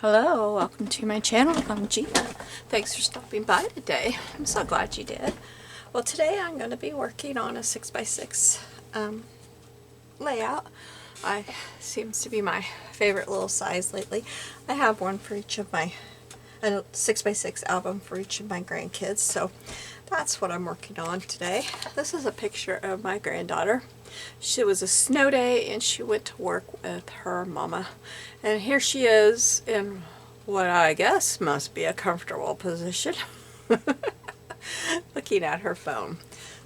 Hello, welcome to my channel. I'm Gina. Thanks for stopping by today. I'm so glad you did. Well, today I'm going to be working on a 6x6 layout. Seems to be my favorite little size lately. I have one for each of my, a 6x6 album for each of my grandkids, so that's what I'm working on today. This is a picture of my granddaughter. It was a snow day and she went to work with her mama. And here she is in what I guess must be a comfortable position looking at her phone.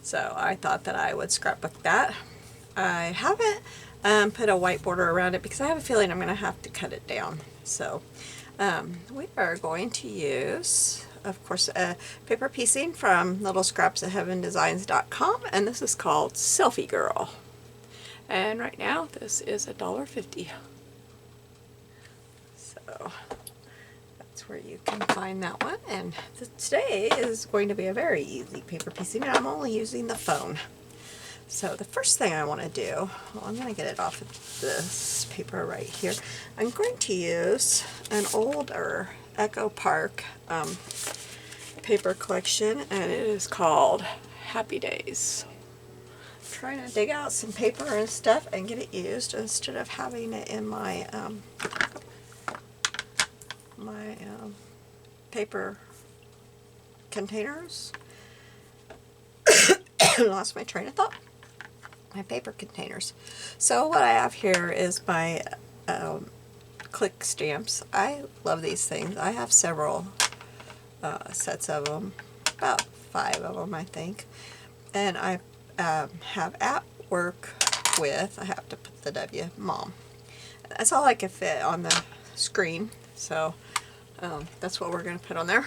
So I thought that I would scrapbook that. I haven't put a white border around it because I have a feeling I'm going to have to cut it down. So we are going to use, of course, paper piecing from littlescrapsofheavendesigns.com, and this is called Selfie Girl. And right now this is $1.50. So that's where you can find that one. And today is going to be a very easy paper piecing, and I'm only using the phone. So the first thing I want to do, well, I'm going to get it off of this paper right here. I'm going to use an older Echo Park paper collection, and it is called Happy Days. I'm trying to dig out some paper and stuff and get it used instead of having it in my paper containers. Lost my train of thought. My paper containers. So what I have here is my click stamps. I love these things. I have several sets of them, about 5 of them I think, and I have at work with, I have to put the W, Mom. That's all I can fit on the screen, so that's what we're going to put on there.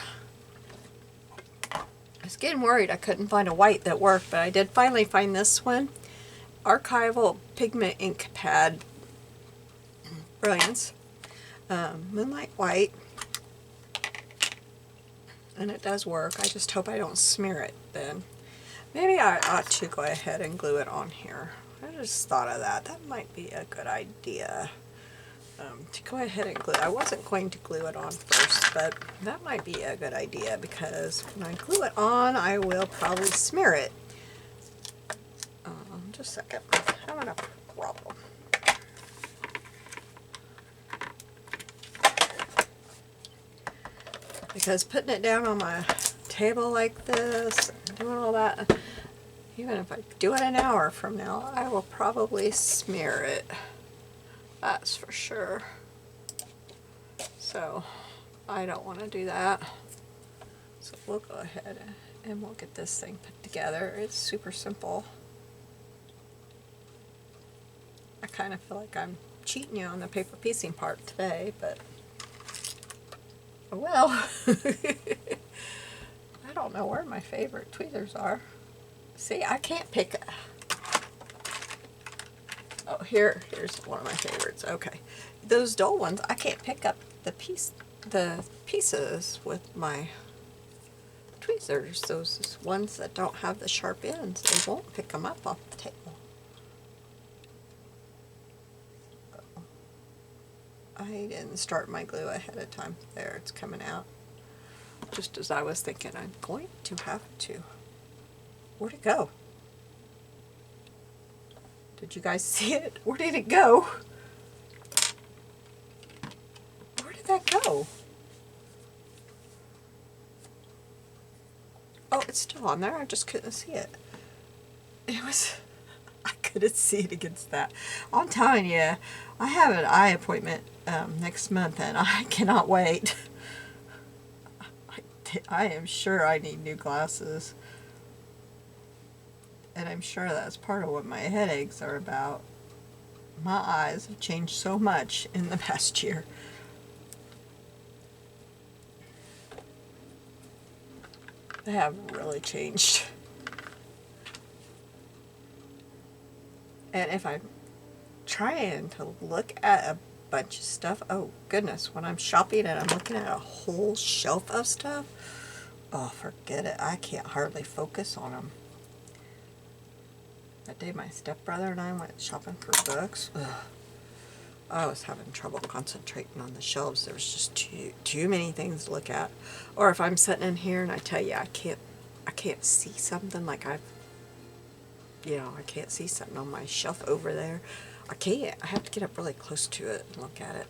I was getting worried I couldn't find a white that worked, but I did finally find this one. Archival Pigment Ink Pad Brilliance, Moonlight White, and it does work. I just hope I don't smear it then. Maybe I ought to go ahead and glue it on here. I just thought of that. That might be a good idea, to go ahead and glue. I wasn't going to glue it on first, but that might be a good idea because when I glue it on, I will probably smear it. Just a second. I'm having a problem. Because putting it down on my table like this, doing all that, even if I do it an hour from now, I will probably smear it. That's for sure. So I don't want to do that. So we'll go ahead and we'll get this thing put together. It's super simple. I kind of feel like I'm cheating you on the paper piecing part today, but oh well. I don't know where my favorite tweezers are. See, I can't pick a... Oh, here's one of my favorites. Okay. Those dull ones, I can't pick up the pieces with my tweezers. Those ones that don't have the sharp ends, they won't pick them up off the table. I didn't start my glue ahead of time. There, it's coming out. Just as I was thinking, I'm going to have to. Where'd it go? Did you guys see it? Where did it go? Where did that go? Oh, it's still on there. I just couldn't see it. It was... I couldn't see it against that. I'm telling you, I have an eye appointment next month, and I cannot wait. I am sure I need new glasses. And I'm sure that's part of what my headaches are about. My eyes have changed so much in the past year. They have really changed. And if I'm trying to look at a bunch of stuff, oh goodness, when I'm shopping and I'm looking at a whole shelf of stuff, oh, forget it. I can't hardly focus on them. That day my stepbrother and I went shopping for books. Ugh. I was having trouble concentrating on the shelves. There was just too many things to look at. Or if I'm sitting in here and I tell you I can't see something, like I can't see something on my shelf over there. I can't. I have to get up really close to it and look at it.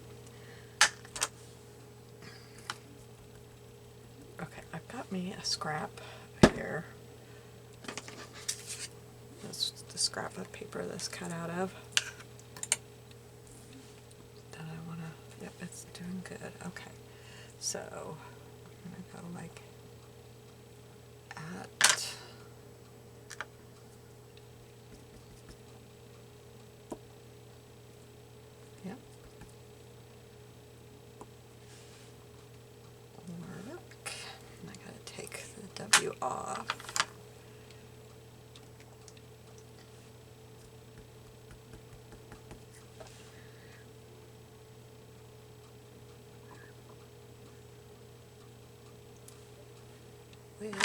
Okay, I've got me a scrap here. That's the scrap of paper that's cut out of. That I want to, yep, it's doing good. Okay, so I'm going to go like at, yep, work, and I got to take the W off. With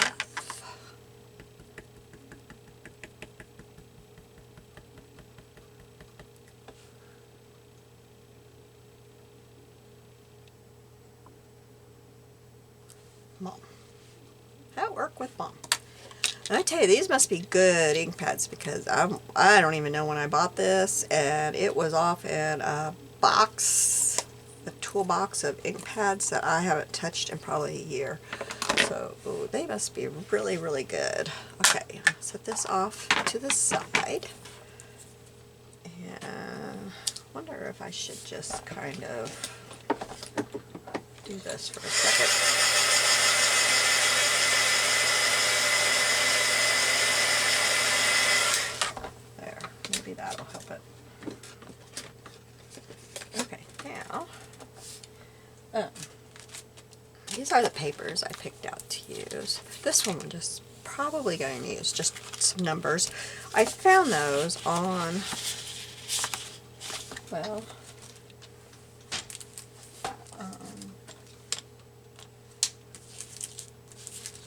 Mom. How work with Mom. And I tell you, these must be good ink pads because I don't even know when I bought this, and it was off in a box, a toolbox of ink pads that I haven't touched in probably a year. So ooh, they must be really, really good. Okay, I'll set this off to the side. And I wonder if I should just kind of do this for a second. Maybe that'll help it. Okay, now, these are the papers I picked out to use. This one I'm just probably going to use just some numbers. I found those on,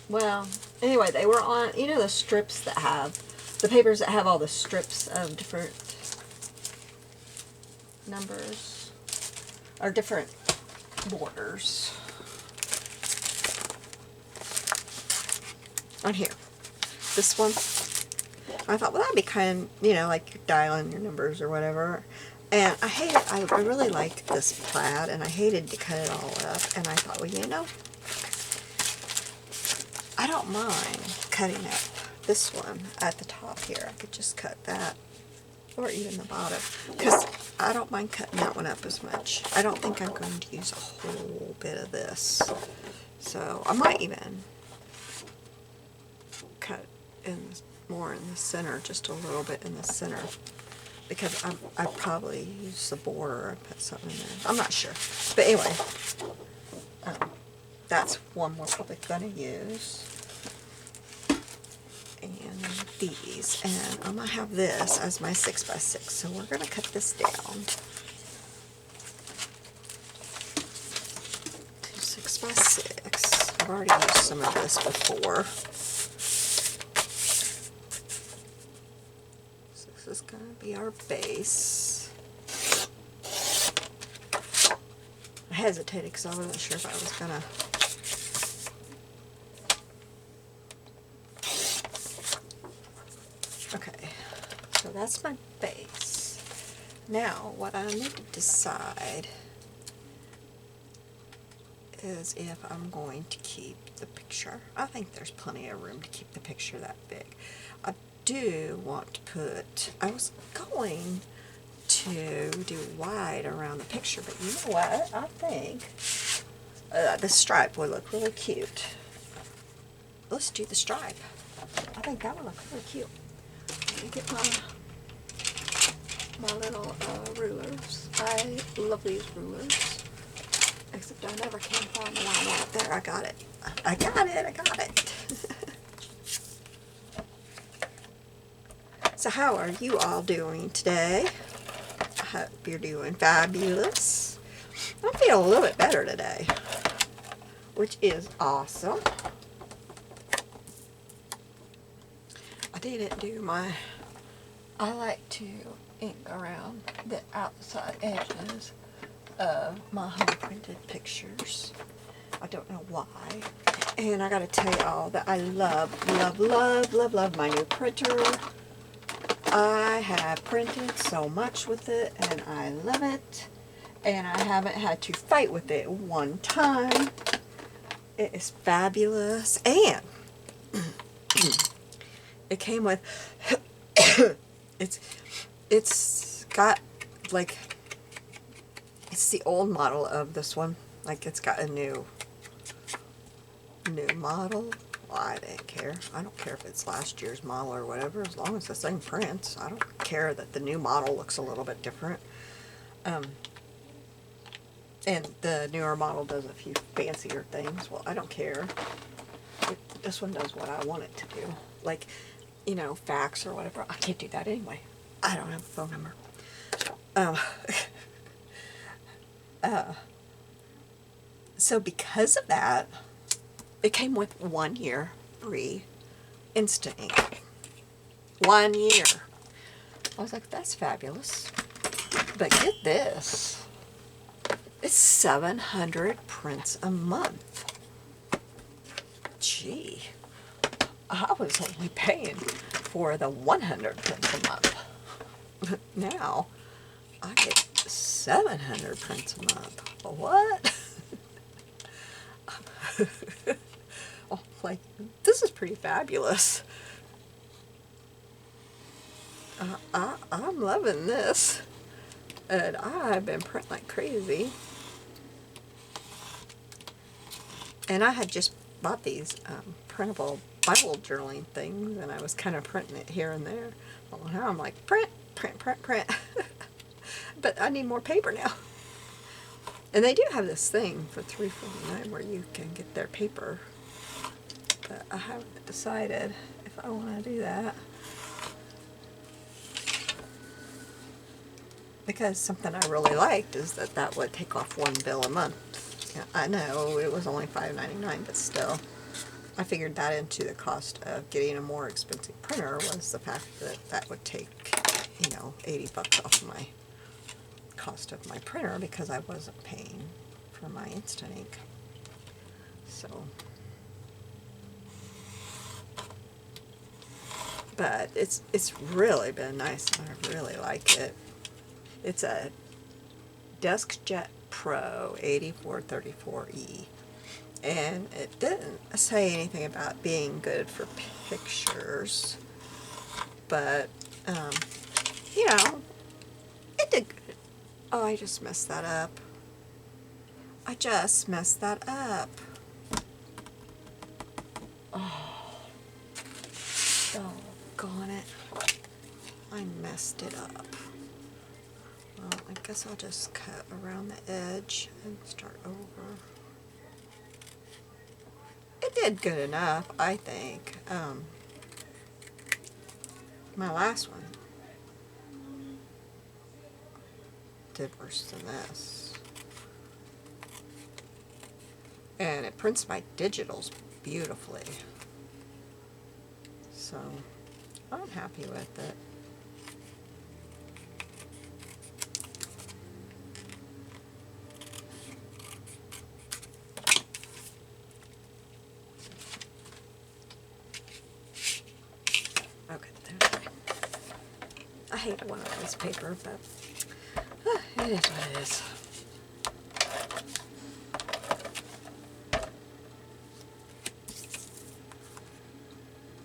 well, anyway, they were on, you know, the strips that have, the papers that have all the strips of different numbers, or different borders. On here. This one. I thought, well, that'd be kind of, you know, like you're dialing your numbers or whatever. And I hate it. I really like this plaid, and I hated to cut it all up. And I thought, well, you know, I don't mind cutting up this one at the top here. I could just cut that, or even the bottom, because I don't mind cutting that one up as much. I don't think I'm going to use a whole bit of this. So I might even cut in more in the center, just a little bit in the center, because I probably use the border and put something in there. I'm not sure, but anyway, that's one we're probably going to use. And these, and I'm going to have this as my 6x6, so we're going to cut this down to 6x6. I've already used some of this before. So this is going to be our base. I hesitated because I wasn't sure if I was going to okay, so that's my base. Now, what I need to decide is if I'm going to keep the picture. I think there's plenty of room to keep the picture that big. I do want to put, I was going to do wide around the picture, but you know what? I think the stripe would look really cute. Let's do the stripe. I think that would look really cute. Let me get my little rulers. I love these rulers. Except I never can find the one I want. There, I got it. I got it, I got it. So how are you all doing today? I hope you're doing fabulous. I feel a little bit better today, which is awesome. I didn't do my, I like to ink around the outside edges of my home printed pictures. I don't know why. And I gotta tell y'all that I love, love, love, love, love my new printer. I have printed so much with it and I love it. And I haven't had to fight with it one time. It is fabulous. And it came with, it's got like, it's the old model of this one. Like it's got a new model. Well, I didn't care. I don't care if it's last year's model or whatever, as long as the same prints. I don't care that the new model looks a little bit different. And the newer model does a few fancier things. Well, I don't care. This one does what I want it to do. Like, you know, fax or whatever. I can't do that anyway. I don't have a phone number. So because of that, it came with 1 year free instant ink. 1 year. I was like, that's fabulous. But get this. It's 700 prints a month. Gee. I was only paying for the 100 prints a month. Now, I get 700 prints a month. What? Oh, like, this is pretty fabulous. I'm loving this. And I've been printing like crazy. And I had just bought these printable Bible journaling things, and I was kind of printing it here and there. Well, now I'm like, print, print, print, print. But I need more paper now. And they do have this thing for $3.49 where you can get their paper. But I haven't decided if I want to do that. Because something I really liked is that that would take off one bill a month. Yeah, I know it was only $5.99, but still. I figured that into the cost of getting a more expensive printer was the fact that that would take, you know, $80 off my cost of my printer because I wasn't paying for my instant ink. So, but it's really been nice. I really like it. It's a DeskJet Pro 8434E, and it didn't say anything about being good for pictures, but you know, it did good. Oh, I just messed that up. I just messed that up. Oh, doggone it. I messed it up. Well, I guess I'll just cut around the edge and start over. It did good enough, I think. My last one did worse than this. And it prints my digitals beautifully. So, I'm happy with it. Okay, there. I hate one of this paper, but it is what it is.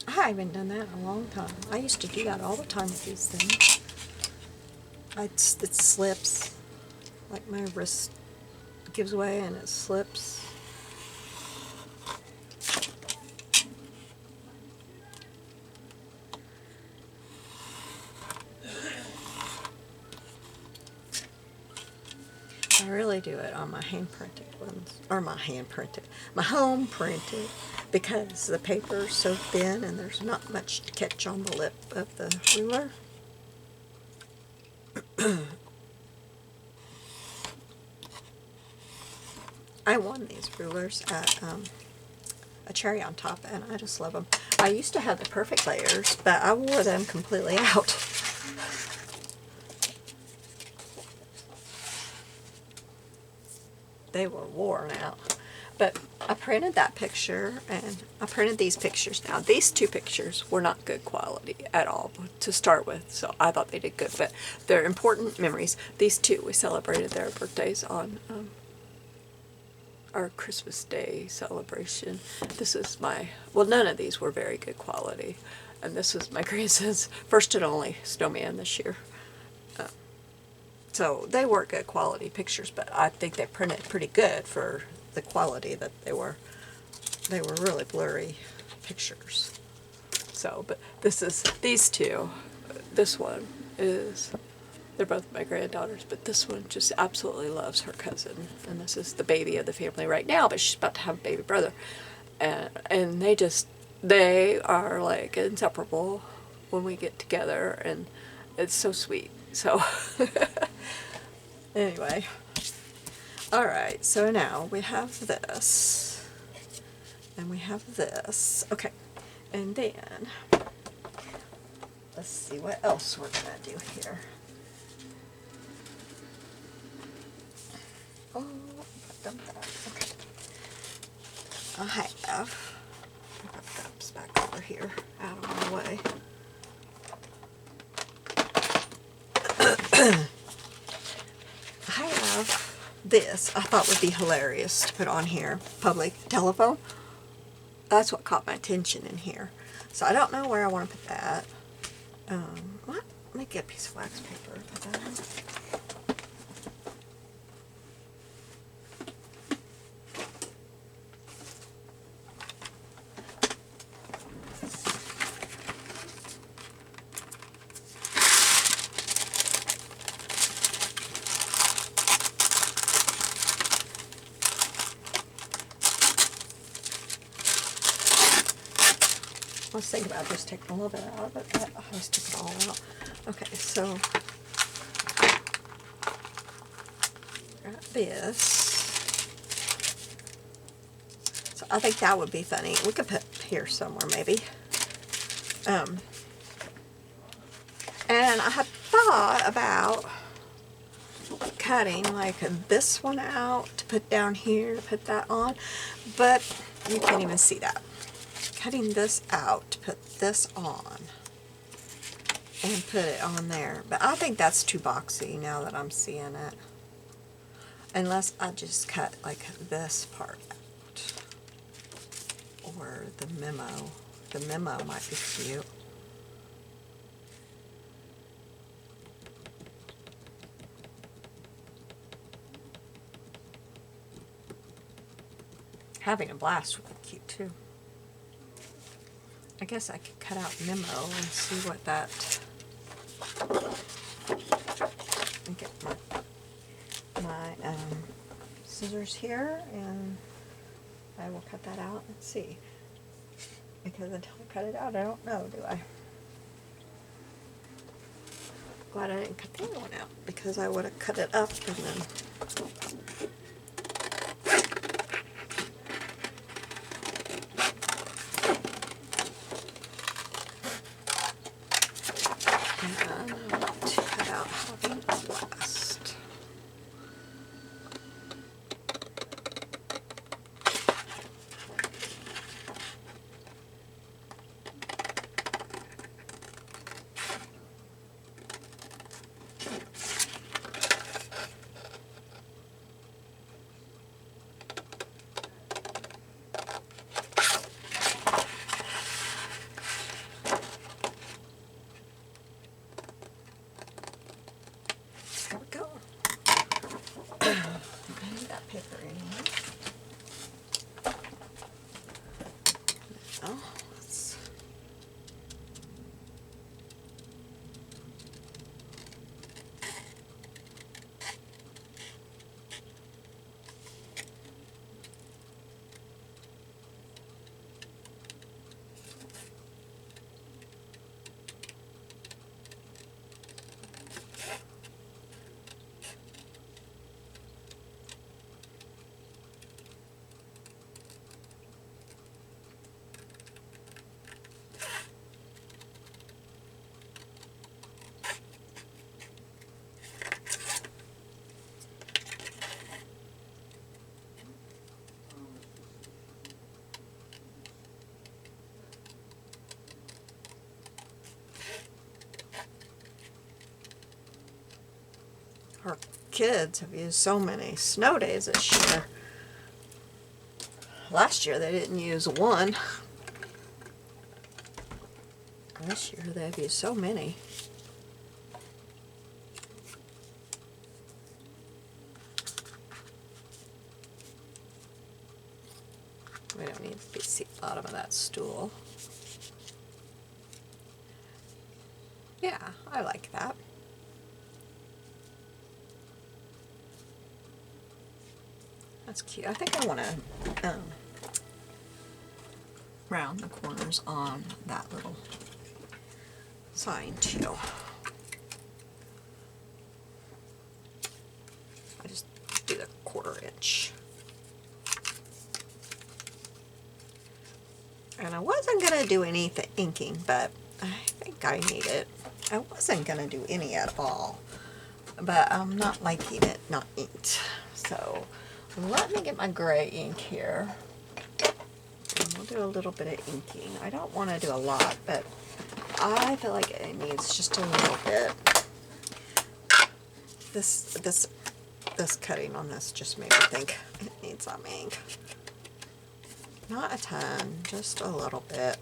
I haven't done that in a long time. I used to do that all the time with these things. It slips. Like my wrist gives way and it slips. I really do it on my hand-printed ones, or my home printed, because the paper is so thin and there's not much to catch on the lip of the ruler. I won these rulers at a Cherry on Top, and I just love them. I used to have the perfect layers, but I wore them completely out. they were worn out. But I printed that picture, and I printed these pictures. Now, these two pictures were not good quality at all to start with, so I thought they did good, but they're important memories. These two, we celebrated their birthdays on our Christmas Day celebration. This is my, well, none of these were very good quality, and this was my grandson's first and only snowman this year. So they weren't good quality pictures, but I think they printed pretty good for the quality that they were. They were really blurry pictures. So, but this is, these two, this one is, they're both my granddaughters, but this one just absolutely loves her cousin. And this is the baby of the family right now, but she's about to have a baby brother. And they are like inseparable when we get together, and it's so sweet. So, anyway. Alright, so now we have this, and we have this. Okay, and then, let's see what else we're going to do here. Oh, I dumped that. Okay. I have, that's back over here, out of my way. I have this, I thought would be hilarious to put on here. Public telephone. That's what caught my attention in here. So I don't know where I want to put that. What? Let me get a piece of wax paper and put that on. Let's think about just taking a little bit out of it. I always took it all out. Okay, so got this. So I think that would be funny. We could put here somewhere maybe. And I had thought about cutting like this one out to put down here, to put that on, but you can't even see that. Cutting this out to put this on and put it on there, but I think that's too boxy now that I'm seeing it, unless I just cut like this part out, or the memo might be cute. Having a blast would be cute too. I guess I could cut out memo and see what that, let me get my scissors here, and I will cut that out and see, because until I cut it out I don't know, do I? Glad I didn't cut the other one out, because I would have cut it up and then paper in here. Now, let's Our kids have used so many snow days this year. Last year they didn't use one. This year they've used so many. We don't need to see the bottom of that stool. Yeah, I like that. That's cute. I think I want to round the corners on that little sign too. I just do the 1/4 inch. And I wasn't going to do anything inking, but I think I need it. I wasn't going to do any at all, but I'm not liking it not inked. So let me get my gray ink here. And we'll do a little bit of inking. I don't want to do a lot, but I feel like it needs just a little bit. This cutting on this just made me think it needs some ink. Not a ton, just a little bit.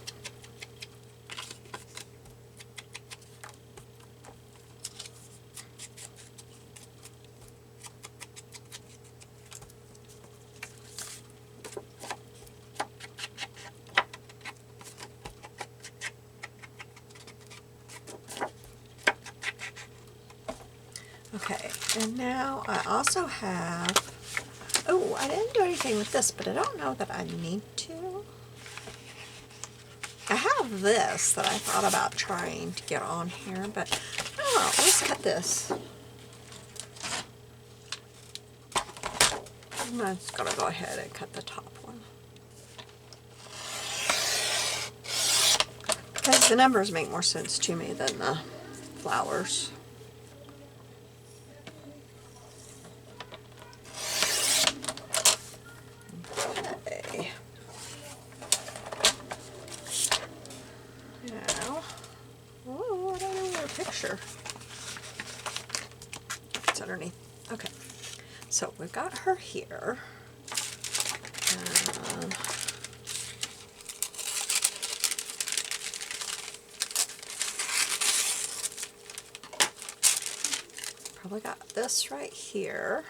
Okay, and now I also have, oh, I didn't do anything with this, but I don't know that I need to. I have this that I thought about trying to get on here, but I don't know, let's cut this. I'm just gonna go ahead and cut the top one. Because the numbers make more sense to me than the flowers. It's underneath. Okay, so we've got her here. Probably got this right here.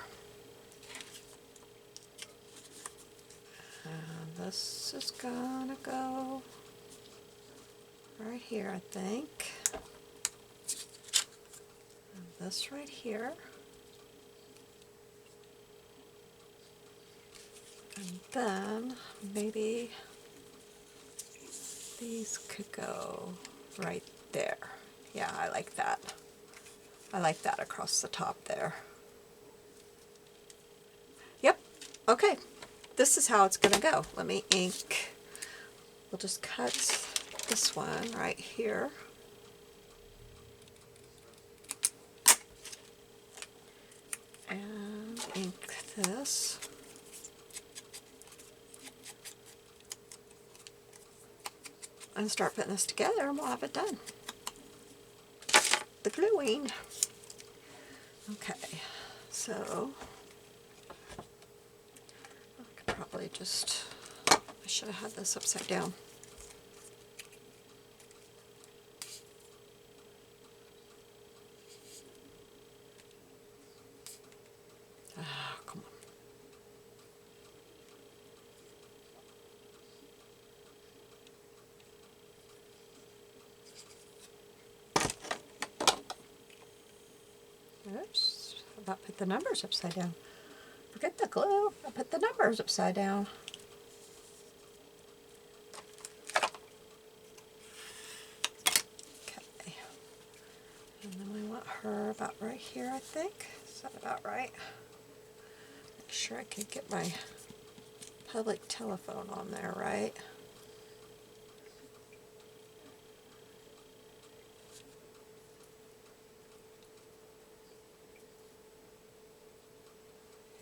And this is gonna go right here, I think. And this right here. And then maybe these could go right there. Yeah, I like that. I like that across the top there. Yep, okay. This is how it's gonna go. Let me ink. We'll just cut this one right here. And ink this. And start putting this together and we'll have it done. The gluing. Okay, so I could probably just, I should have had this upside down. Ah, come on. Oops, I about put the numbers upside down. Forget the glue, I put the numbers upside down. Okay, and then we want her about right here, I think. Is that about right? Make sure I can get my public telephone on there, right?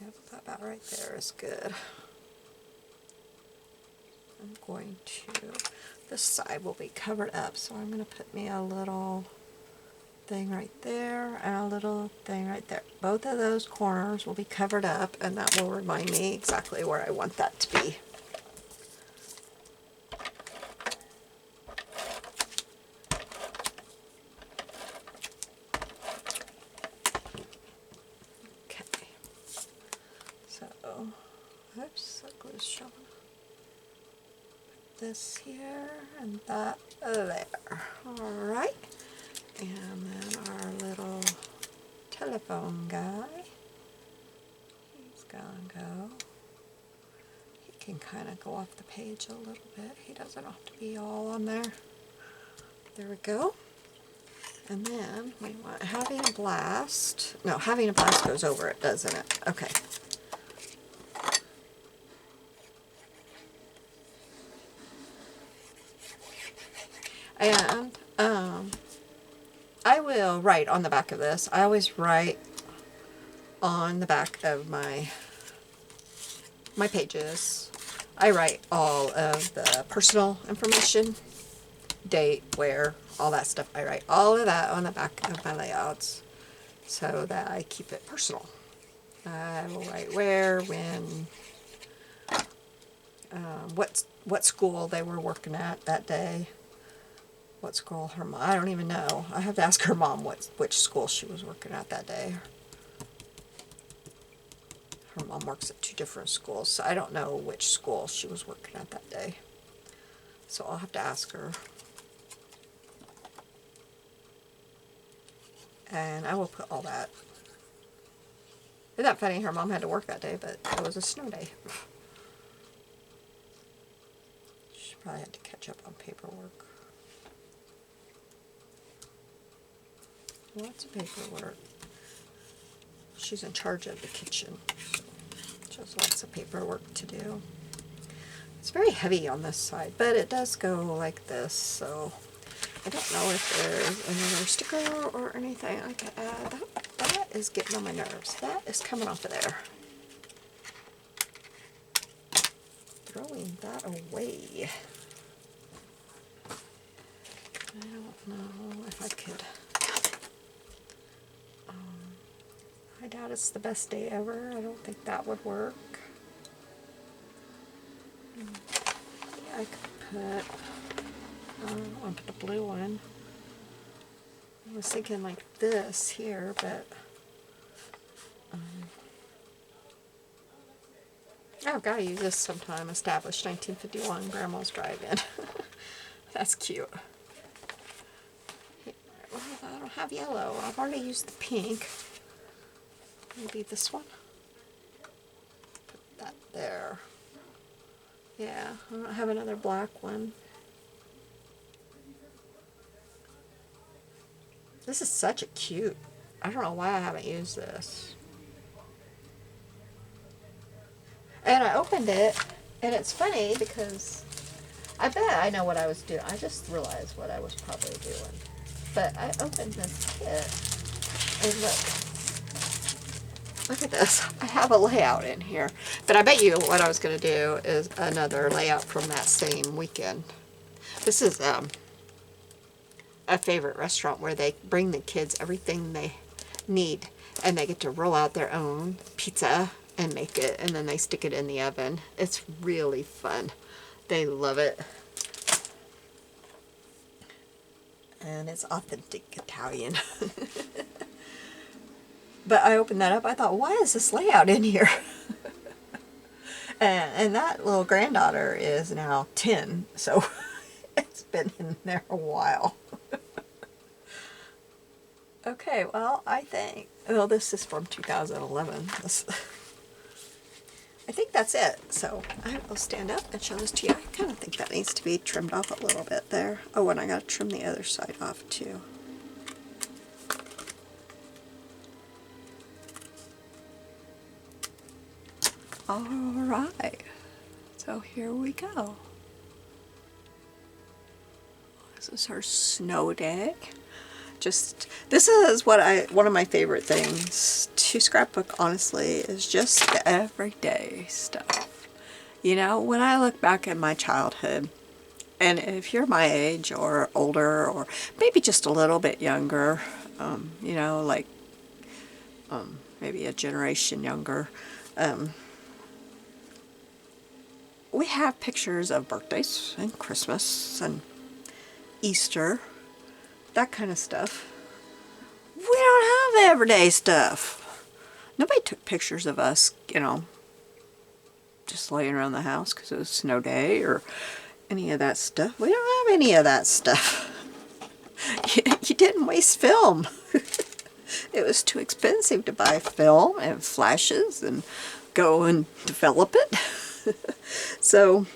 Yep, about right there is good. I'm going to, this side will be covered up, so I'm going to put me a little thing right there and a little thing right there. Both of those corners will be covered up, and that will remind me exactly where I want that to be. Okay. So, oops, that glue's showing. This here and that there. Alright. And then our little telephone guy. He's gonna go. He can kind of go off the page a little bit. He doesn't have to be all on there. There we go. And then we want having a blast. No, having a blast goes over it, doesn't it? Okay. And I will write on the back of this. I always write on the back of my pages. I write all of the personal information, date, where, all that stuff. I write all of that on the back of my layouts so that I keep it personal. I will write where, when, what school they were working at that day. What school her mom, I don't even know. I have to ask her mom which school she was working at that day. Her mom works at 2 different schools, so I don't know which school she was working at that day. So I'll have to ask her. And I will put all that. Isn't that funny? Her mom had to work that day, but it was a snow day. She probably had to catch up on paperwork. Lots of paperwork. She's in charge of the kitchen. So there's lots of paperwork to do. It's very heavy on this side, but it does go like this, so I don't know if there's another sticker or anything I can add. That is getting on my nerves. That is coming off of there. Throwing that away. I don't know if I could. I doubt it's the best day ever. I don't think that would work. Yeah, I could put, I want to put the blue one. I was thinking like this here, but I've got to use this sometime. Established 1951 Grandma's Drive-In. That's cute. Well, I don't have yellow. I've already used the pink. Maybe this one. Put that there. Yeah, I don't have another black one. This is such a cute. I don't know why I haven't used this. And I opened it, and it's funny because I bet I know what I was doing. I just realized what I was probably doing. But I opened this kit, and look at this. I have a layout in here. But I bet you what I was going to do is another layout from that same weekend. This is a favorite restaurant where they bring the kids everything they need. And they get to roll out their own pizza and make it. And then they stick it in the oven. It's really fun. They love it. And it's authentic Italian. But I opened that up, I thought, why is this layout in here? and that little granddaughter is now 10, so it's been in there a while. Okay, well, I think, well, this is from 2011. I think that's it. So I will stand up and show this to you. I kind of think that needs to be trimmed off a little bit there. Oh, and I got to trim the other side off too. Alright, so here we go. This is our snow day. This is one of my favorite things to scrapbook, honestly, is just the everyday stuff. You know, when I look back at my childhood, and if you're my age or older or maybe just a little bit younger, you know, like maybe a generation younger. We have pictures of birthdays and Christmas and Easter, that kind of stuff. We don't have everyday stuff. Nobody took pictures of us, you know, just laying around the house because it was a snow day or any of that stuff. We don't have any of that stuff. You didn't waste film. It was too expensive to buy film and flashes and go and develop it. So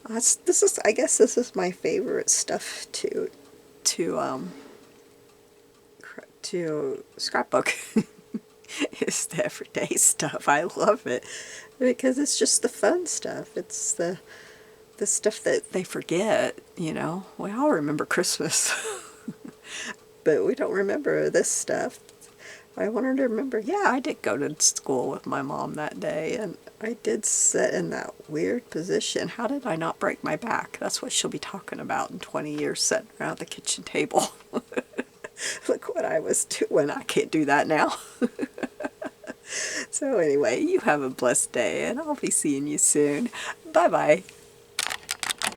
I guess this is my favorite stuff to scrapbook. Is the everyday stuff. I love it because it's just the fun stuff. It's the stuff that they forget, you know. We all remember Christmas, but we don't remember this stuff. I want her to remember, yeah, I did go to school with my mom that day, and I did sit in that weird position. How did I not break my back? That's what she'll be talking about in 20 years, sitting around the kitchen table. Look what I was doing. I can't do that now. So anyway, you have a blessed day, and I'll be seeing you soon. Bye-bye.